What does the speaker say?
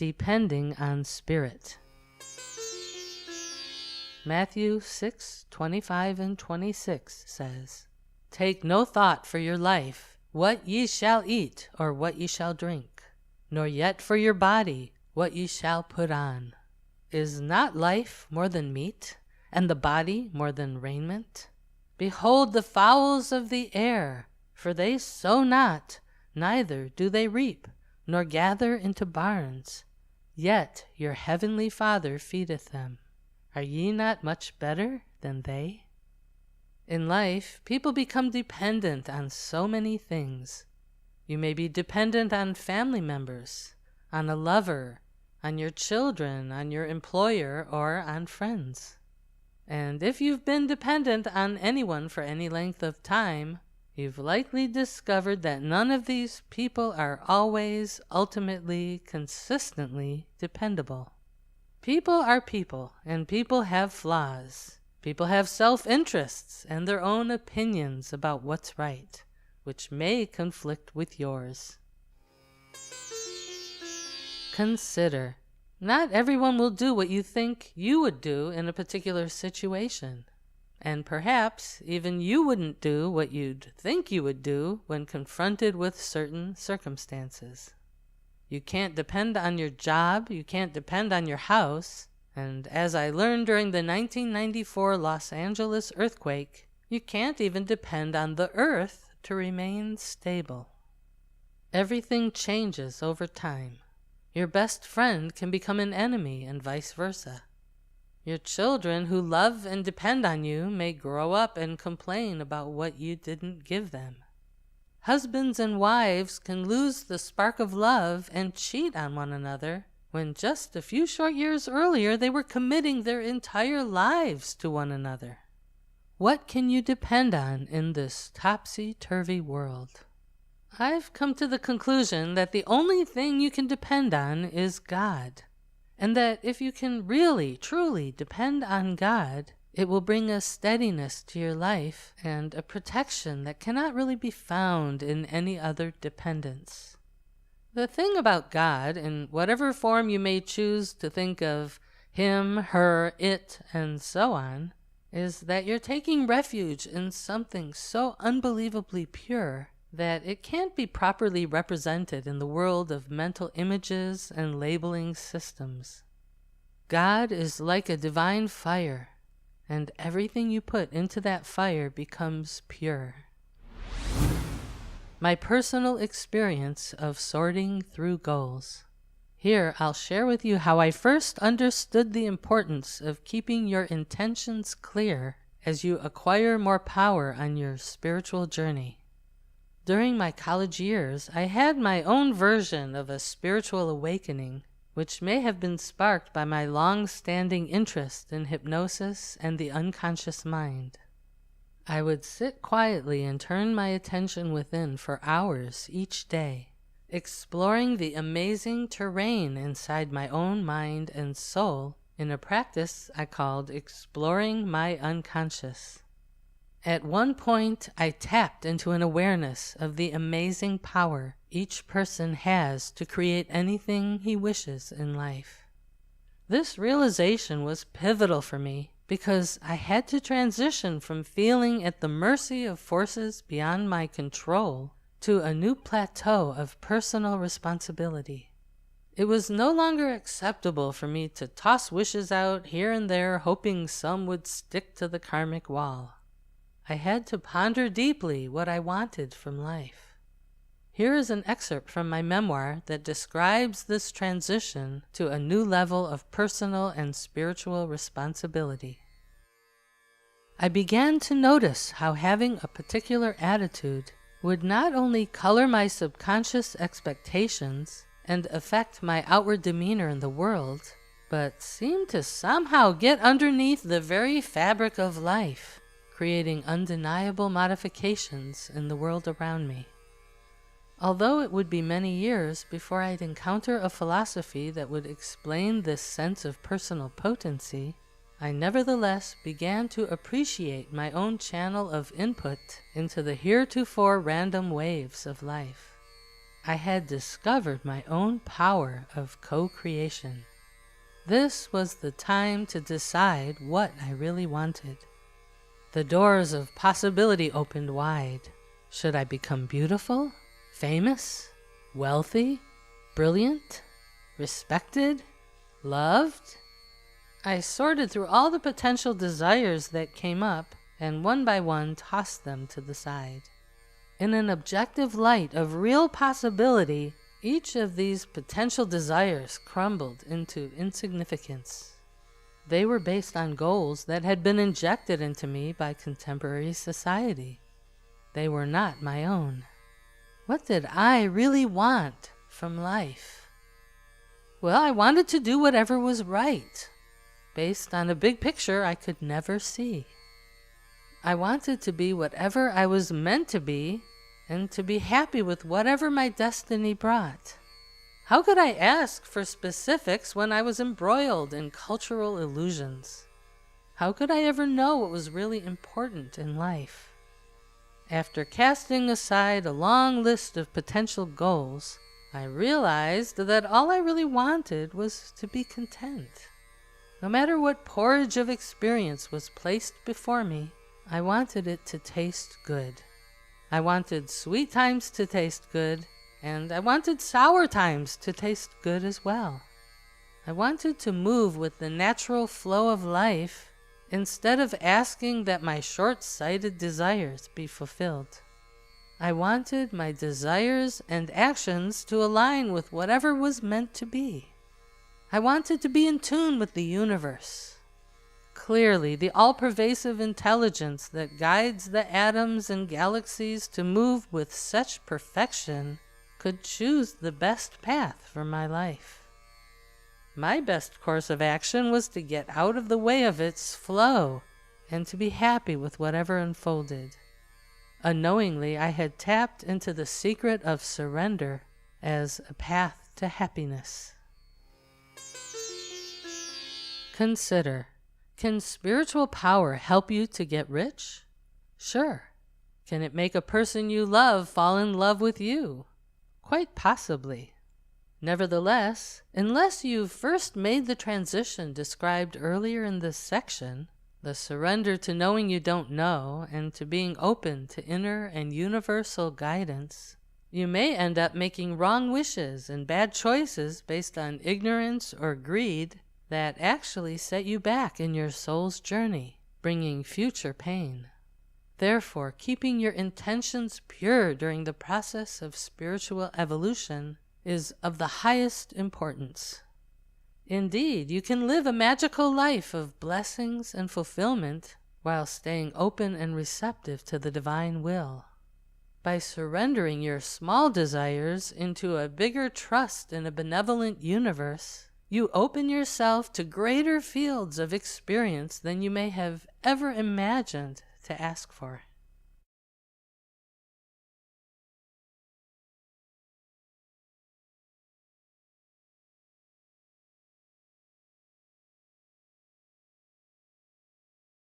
depending on spirit. Matthew 6:25 and 26 says, "Take no thought for your life, what ye shall eat or what ye shall drink, nor yet for your body, what ye shall put on. Is not life more than meat, and the body more than raiment? Behold the fowls of the air, for they sow not, neither do they reap, nor gather into barns, yet your heavenly Father feedeth them. Are ye not much better than they?" In life, people become dependent on so many things. You may be dependent on family members, on a lover, on your children, on your employer, or on friends. And if you've been dependent on anyone for any length of time, you've likely discovered that none of these people are always, ultimately, consistently dependable. People are people, and people have flaws. People have self-interests and their own opinions about what's right, which may conflict with yours. Consider, not everyone will do what you think you would do in a particular situation. And perhaps even you wouldn't do what you'd think you would do when confronted with certain circumstances. You can't depend on your job, you can't depend on your house, and as I learned during the 1994 Los Angeles earthquake, you can't even depend on the earth to remain stable. Everything changes over time. Your best friend can become an enemy and vice versa. Your children who love and depend on you may grow up and complain about what you didn't give them. Husbands and wives can lose the spark of love and cheat on one another when just a few short years earlier they were committing their entire lives to one another. What can you depend on in this topsy-turvy world? I've come to the conclusion that the only thing you can depend on is God, and that if you can really, truly depend on God, it will bring a steadiness to your life and a protection that cannot really be found in any other dependence. The thing about God, in whatever form you may choose to think of him, her, it, and so on, is that you're taking refuge in something so unbelievably pure that it can't be properly represented in the world of mental images and labeling systems. God is like a divine fire, and everything you put into that fire becomes pure. My personal experience of sorting through goals. Here I'll share with you how I first understood the importance of keeping your intentions clear as you acquire more power on your spiritual journey. During my college years, I had my own version of a spiritual awakening, which may have been sparked by my long-standing interest in hypnosis and the unconscious mind. I would sit quietly and turn my attention within for hours each day, exploring the amazing terrain inside my own mind and soul in a practice I called exploring my unconscious. At one point, I tapped into an awareness of the amazing power each person has to create anything he wishes in life. This realization was pivotal for me because I had to transition from feeling at the mercy of forces beyond my control to a new plateau of personal responsibility. It was no longer acceptable for me to toss wishes out here and there, hoping some would stick to the karmic wall. I had to ponder deeply what I wanted from life. Here is an excerpt from my memoir that describes this transition to a new level of personal and spiritual responsibility. I began to notice how having a particular attitude would not only color my subconscious expectations and affect my outward demeanor in the world, but seemed to somehow get underneath the very fabric of life, creating undeniable modifications in the world around me. Although it would be many years before I'd encounter a philosophy that would explain this sense of personal potency, I nevertheless began to appreciate my own channel of input into the heretofore random waves of life. I had discovered my own power of co-creation. This was the time to decide what I really wanted. The doors of possibility opened wide. Should I become beautiful, famous, wealthy, brilliant, respected, loved? I sorted through all the potential desires that came up and one by one tossed them to the side. In an objective light of real possibility, each of these potential desires crumbled into insignificance. They were based on goals that had been injected into me by contemporary society. They were not my own. What did I really want from life? Well, I wanted to do whatever was right, based on a big picture I could never see. I wanted to be whatever I was meant to be, and to be happy with whatever my destiny brought. How could I ask for specifics when I was embroiled in cultural illusions? How could I ever know what was really important in life? After casting aside a long list of potential goals, I realized that all I really wanted was to be content. No matter what porridge of experience was placed before me, I wanted it to taste good. I wanted sweet times to taste good, and I wanted sour times to taste good as well. I wanted to move with the natural flow of life instead of asking that my short-sighted desires be fulfilled. I wanted my desires and actions to align with whatever was meant to be. I wanted to be in tune with the universe. Clearly, the all-pervasive intelligence that guides the atoms and galaxies to move with such perfection could choose the best path for my life. My best course of action was to get out of the way of its flow and to be happy with whatever unfolded. Unknowingly, I had tapped into the secret of surrender as a path to happiness. Consider. Can spiritual power help you to get rich? Sure. Can it make a person you love fall in love with you? Quite possibly. Nevertheless, unless you've first made the transition described earlier in this section, the surrender to knowing you don't know and to being open to inner and universal guidance, you may end up making wrong wishes and bad choices based on ignorance or greed that actually set you back in your soul's journey, bringing future pain. Therefore, keeping your intentions pure during the process of spiritual evolution is of the highest importance. Indeed, you can live a magical life of blessings and fulfillment while staying open and receptive to the divine will. By surrendering your small desires into a bigger trust in a benevolent universe, you open yourself to greater fields of experience than you may have ever imagined to ask for.